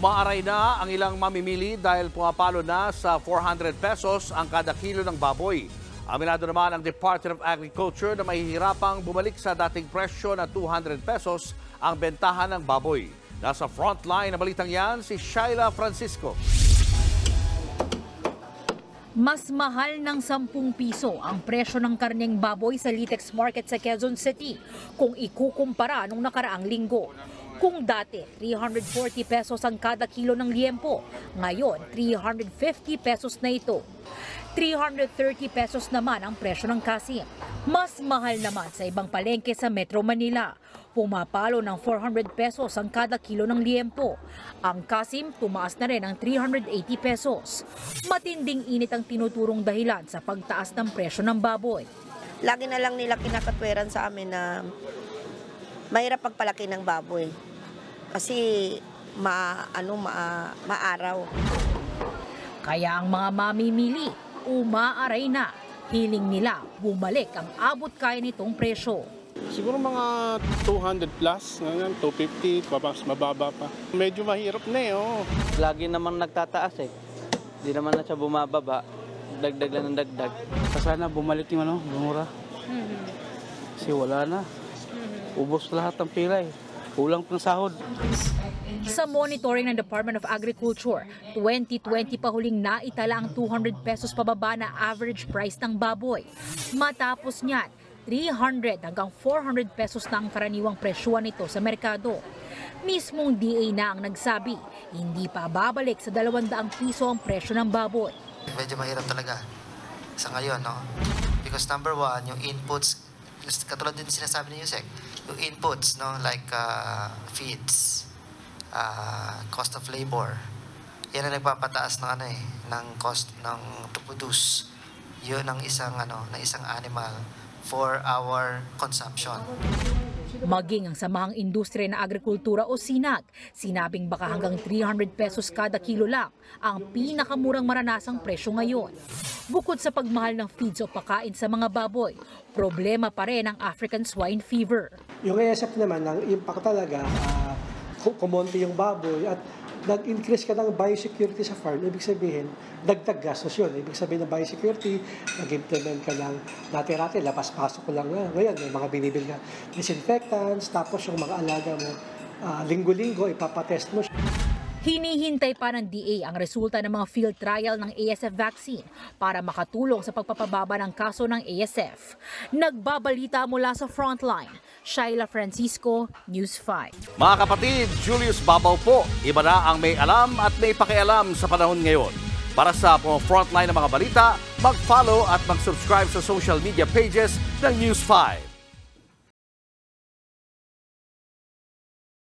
Umaaray na ang ilang mamimili dahil pumapalo na sa 400 pesos ang kada kilo ng baboy. Aminado naman ang Department of Agriculture na mahihirapang bumalik sa dating presyo na 200 pesos ang bentahan ng baboy. Nasa frontline na balitang yan si Shaila Francisco. Mas mahal ng 10 piso ang presyo ng karneng baboy sa Litex Market sa Quezon City kung ikukumpara nung nakaraang linggo. Kung dati 340 pesos ang kada kilo ng liempo, ngayon 350 pesos na ito. 330 pesos naman ang presyo ng kasim. Mas mahal naman sa ibang palengke sa Metro Manila. Pumapalo ng 400 pesos ang kada kilo ng liempo. Ang kasim tumaas na rin ng 380 pesos. Matinding init ang tinuturong dahilan sa pagtaas ng presyo ng baboy. Lagi na lang nila kinakatweran sa amin na mahirap pagpalaki ng baboy. Kasi maaraw. Kaya ang mga mamimili, umaaray na. Hiling nila, bumalik ang abot kaya nitong presyo. Siguro mga 200 plus, 250, mas mababa pa. Medyo mahirap na eh. Oh. Lagi namang nagtataas eh. Hindi naman na siya bumababa. Dagdag lang ng dagdag. Sana bumalik yung bumura. Kasi wala na. Ubos lahat ng pila eh. Kulang pang sahod. Sa monitoring ng Department of Agriculture, 2020 pa huling naitala ang 200 pesos pababa na average price ng baboy. Matapos niyan, 300 hanggang 400 pesos na ang karaniwang presyuan nito sa merkado. Mismong DA na ang nagsabi, hindi pa babalik sa 200 piso ang presyo ng baboy. Medyo mahirap talaga sa ngayon, no? Because number one, yung inputs, katulad din sinasabi ni Yusek, yung inputs, no, like feeds, cost of labor, yan ang nagpapataas ng ng cost ng to produce. Yun ang isang animal for our consumption. Maging ang Samahang Industriya na Agrikultura o SINAG, sinabing baka hanggang 300 pesos kada kilo lang ang pinakamurang maranasang presyo ngayon. Bukod sa pagmahal ng feeds o pakain sa mga baboy, problema pa rin ang African swine fever. Yung ASF naman, ang impact talaga, kumonti yung baboy at nag-increase ka ng biosecurity sa farm, ibig sabihin, dagdag gastos yun. Ibig sabihin ng biosecurity, nag-implement ka ng dati-rati, labas-pasok ko lang na. Ngayon, may mga binibil ka disinfectants, tapos yung mga alaga mo, linggo-linggo, ipapatest mo. Hinihintay pa ng DA ang resulta ng mga field trial ng ASF vaccine para makatulong sa pagpapababa ng kaso ng ASF. Nagbabalita mula sa Frontline, Shaila Francisco, News 5. Mga kapatid, Julius Babaw po. Iba na ang may alam at may pakialam sa panahon ngayon. Para sa Frontline ng mga balita, mag-follow at mag-subscribe sa social media pages ng News 5.